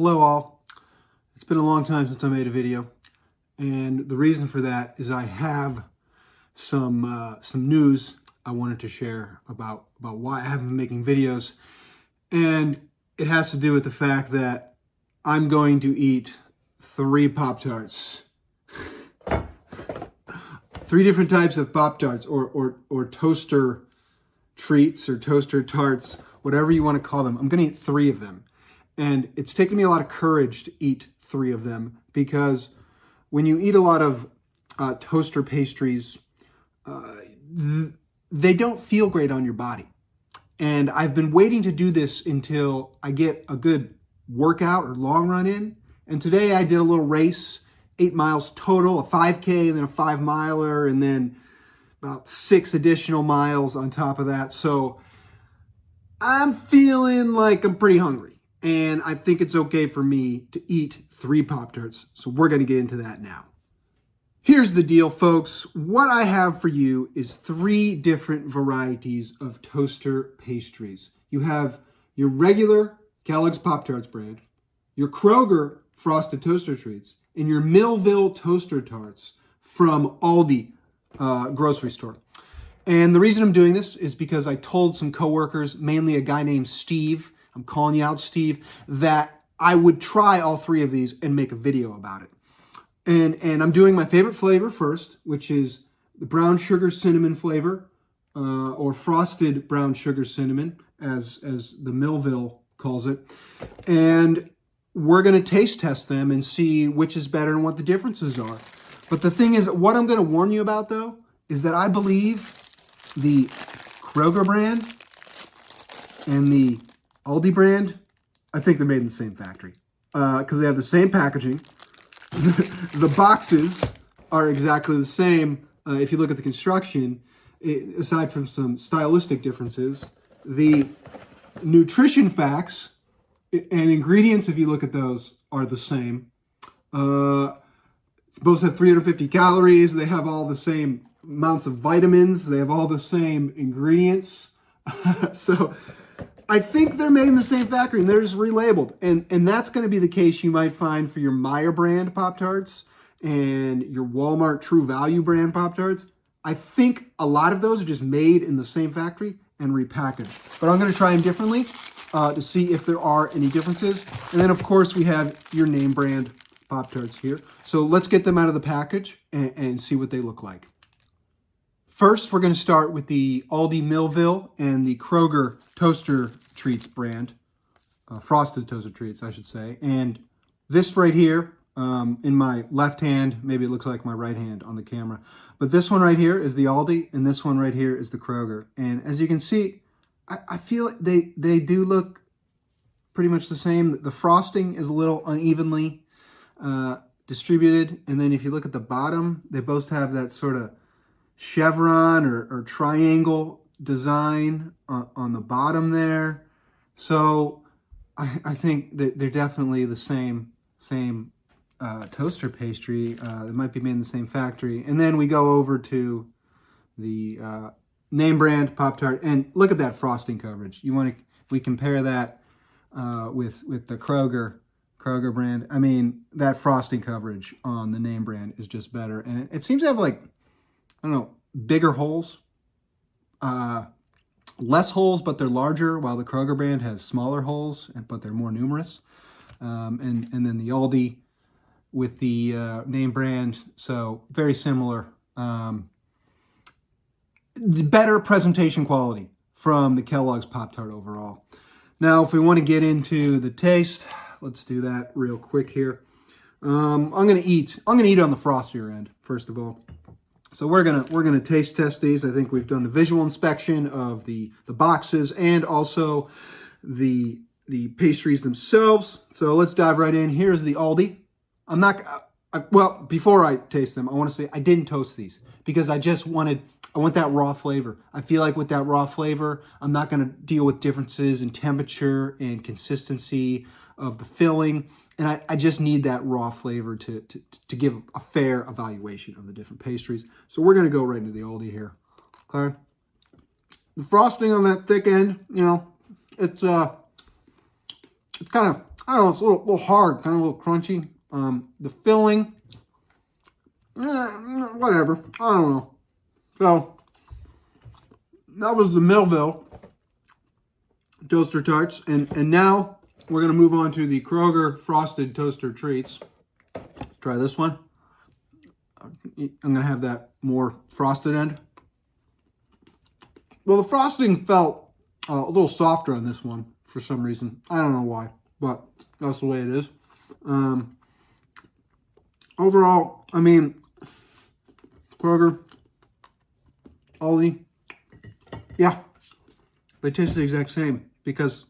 Hello all. It's been a long time since I made a video, and the reason for that is I have some news I wanted to share about why I haven't been making videos, and it has to do with the fact that I'm going to eat 3 Pop Tarts. 3 different types of Pop Tarts or toaster treats or toaster tarts, whatever you want to call them. I'm going to eat 3 of them. And it's taken me a lot of courage to eat 3 of them, because when you eat a lot of toaster pastries, they don't feel great on your body. And I've been waiting to do this until I get a good workout or long run in. And today I did a little race, 8 miles total, a 5K and then a 5 miler, and then about 6 additional miles on top of that. So I'm feeling like I'm pretty hungry. And I think it's okay for me to eat 3 Pop Tarts. So we're going to get into that now. Here's the deal, folks. What I have for you is 3 different varieties of toaster pastries. You have your regular Kellogg's Pop Tarts brand, your Kroger Frosted Toaster Treats, and your Millville Toaster Tarts from Aldi grocery store. And the reason I'm doing this is because I told some coworkers, mainly a guy named Steve, I'm calling you out, Steve, that I would try all 3 of these and make a video about it. And I'm doing my favorite flavor first, which is the brown sugar cinnamon flavor, or frosted brown sugar cinnamon, as the Millville calls it. And we're going to taste test them and see which is better and what the differences are. But the thing is, what I'm going to warn you about, though, is that I believe the Kroger brand and the Aldi brand, I think they're made in the same factory, because they have the same packaging. The boxes are exactly the same. If you look at the construction, aside from some stylistic differences, the nutrition facts and ingredients, if you look at those, are the same. Both have 350 calories. They have all the same amounts of vitamins. They have all the same ingredients. So I think they're made in the same factory, and they're just relabeled. And that's going to be the case you might find for your Meyer brand Pop-Tarts and your Walmart True Value brand Pop-Tarts. I think a lot of those are just made in the same factory and repackaged. But I'm going to try them differently to see if there are any differences. And then, of course, we have your name brand Pop-Tarts here. So let's get them out of the package and see what they look like. First, we're going to start with the Aldi Millville and the Kroger Toaster Treats brand, Frosted Toaster Treats, I should say. And this right here, in my left hand, maybe it looks like my right hand on the camera, but this one right here is the Aldi, and this one right here is the Kroger. And as you can see, I feel like they do look pretty much the same. The frosting is a little unevenly distributed, and then if you look at the bottom, they both have that sort of chevron or triangle design on the bottom there. So I think that they're definitely the same toaster pastry. It might be made in the same factory. And then we go over to the name brand Pop-Tart, and look at that frosting coverage. We compare that with the Kroger Kroger brand. I mean, that frosting coverage on the name brand is just better. And it seems to have, like, I don't know, bigger holes. Less holes, but they're larger, while the Kroger brand has smaller holes, but they're more numerous. And then the Aldi with the name brand, so very similar. Better presentation quality from the Kellogg's Pop-Tart overall. Now, if we want to get into the taste, let's do that real quick here. I'm gonna eat on the frostier end, first of all. So we're gonna taste test these. I think we've done the visual inspection of the boxes and also the pastries themselves. So let's dive right in. Here's the Aldi. Well, before I taste them, I want to say I didn't toast these because I want that raw flavor. I feel like with that raw flavor, I'm not going to deal with differences in temperature and consistency of the filling. And I just need that raw flavor to give a fair evaluation of the different pastries. So we're going to go right into the Aldi here. Okay. The frosting on that thick end, you know, it's kind of, I don't know, it's a little hard, kind of a little crunchy. The filling, whatever, I don't know. So, that was the Millville Toaster Tarts. And now we're going to move on to the Kroger Frosted Toaster Treats. Let's try this one. I'm going to have that more frosted end. Well, the frosting felt a little softer on this one for some reason. I don't know why, but that's the way it is. Overall, I mean, Kroger, Aldi, yeah, they taste the exact same because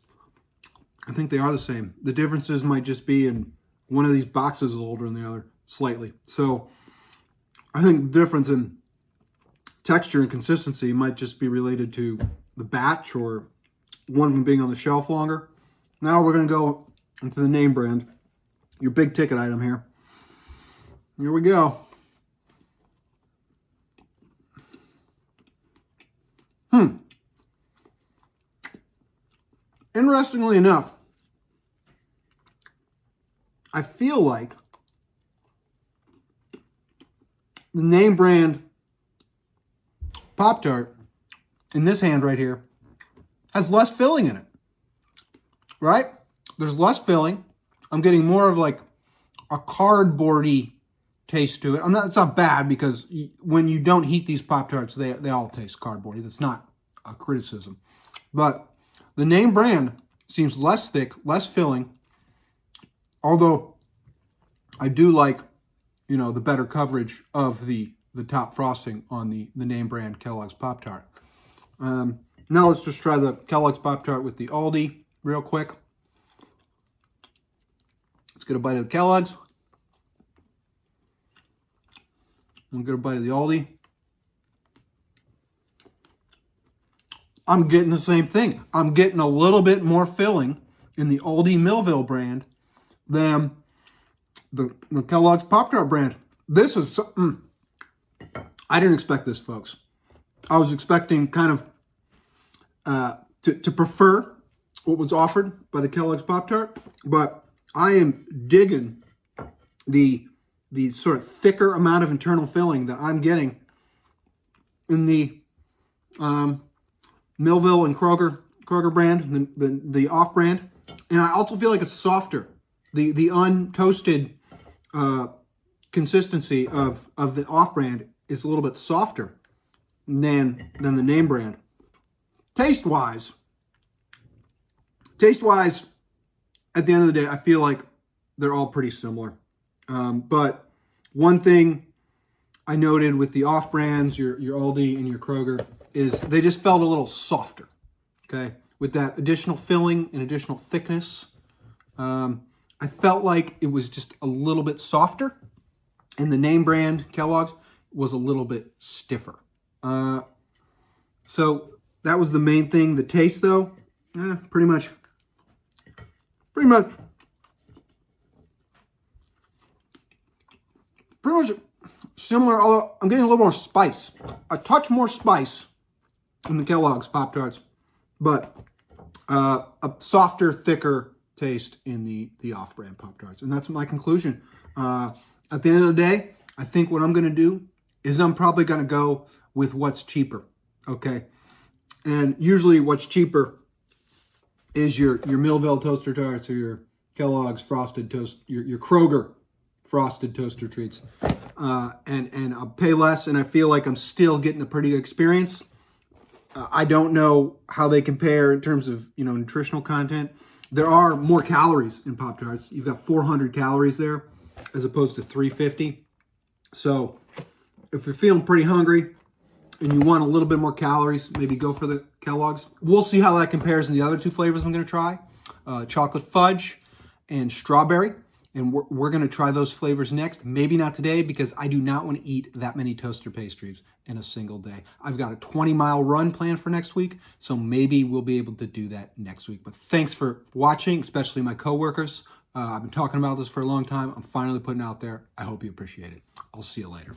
I think they are the same. The differences might just be in one of these boxes is older than the other, slightly. So I think the difference in texture and consistency might just be related to the batch or one of them being on the shelf longer. Now we're going to go into the name brand, your big ticket item here. Here we go. Interestingly enough, I feel like the name brand Pop Tart in this hand right here has less filling in it, right? There's less filling. I'm getting more of like a cardboardy taste to it. It's not bad because when you don't heat these Pop Tarts, they all taste cardboardy. That's not a criticism. But the name brand seems less thick, less filling, although I do like, the better coverage of the top frosting on the name brand Kellogg's Pop Tart. Now let's just try the Kellogg's Pop Tart with the Aldi real quick. Let's get a bite of the Kellogg's. We'll get a bite of the Aldi. I'm getting the same thing. I'm getting a little bit more filling in the Aldi Millville brand than the Kellogg's Pop Tart brand. This is something. I didn't expect this, folks. I was expecting kind of to prefer what was offered by the Kellogg's Pop Tart, but I am digging the sort of thicker amount of internal filling that I'm getting in the Millville and Kroger brand, the off brand, and I also feel like it's softer. The untoasted consistency of the off brand is a little bit softer than the name brand. Taste wise, at the end of the day, I feel like they're all pretty similar. But one thing I noted with the off brands, your Aldi and your Kroger, is they just felt a little softer. Okay, with that additional filling and additional thickness, I felt like it was just a little bit softer, and the name brand Kellogg's was a little bit stiffer. So that was the main thing. The taste, though, pretty much similar, although I'm getting a little more spice. A touch more spice in the Kellogg's Pop Tarts, but a softer, thicker taste in the off-brand Pop Tarts. And that's my conclusion. At the end of the day, I think what I'm going to do is I'm probably going to go with what's cheaper, okay? And usually what's cheaper is your Millville Toaster Tarts or your Kellogg's Frosted Toast, your Kroger Frosted Toaster Treats. And I'll pay less, and I feel like I'm still getting a pretty good experience. I don't know how they compare in terms of, nutritional content. There are more calories in Pop Tarts. You've got 400 calories there as opposed to 350. So if you're feeling pretty hungry and you want a little bit more calories, maybe go for the Kellogg's. We'll see how that compares in the other two flavors I'm going to try, chocolate fudge and strawberry. And we're going to try those flavors next. Maybe not today because I do not want to eat that many toaster pastries in a single day. I've got a 20-mile run planned for next week, so maybe we'll be able to do that next week. But thanks for watching, especially my coworkers. I've been talking about this for a long time. I'm finally putting it out there. I hope you appreciate it. I'll see you later.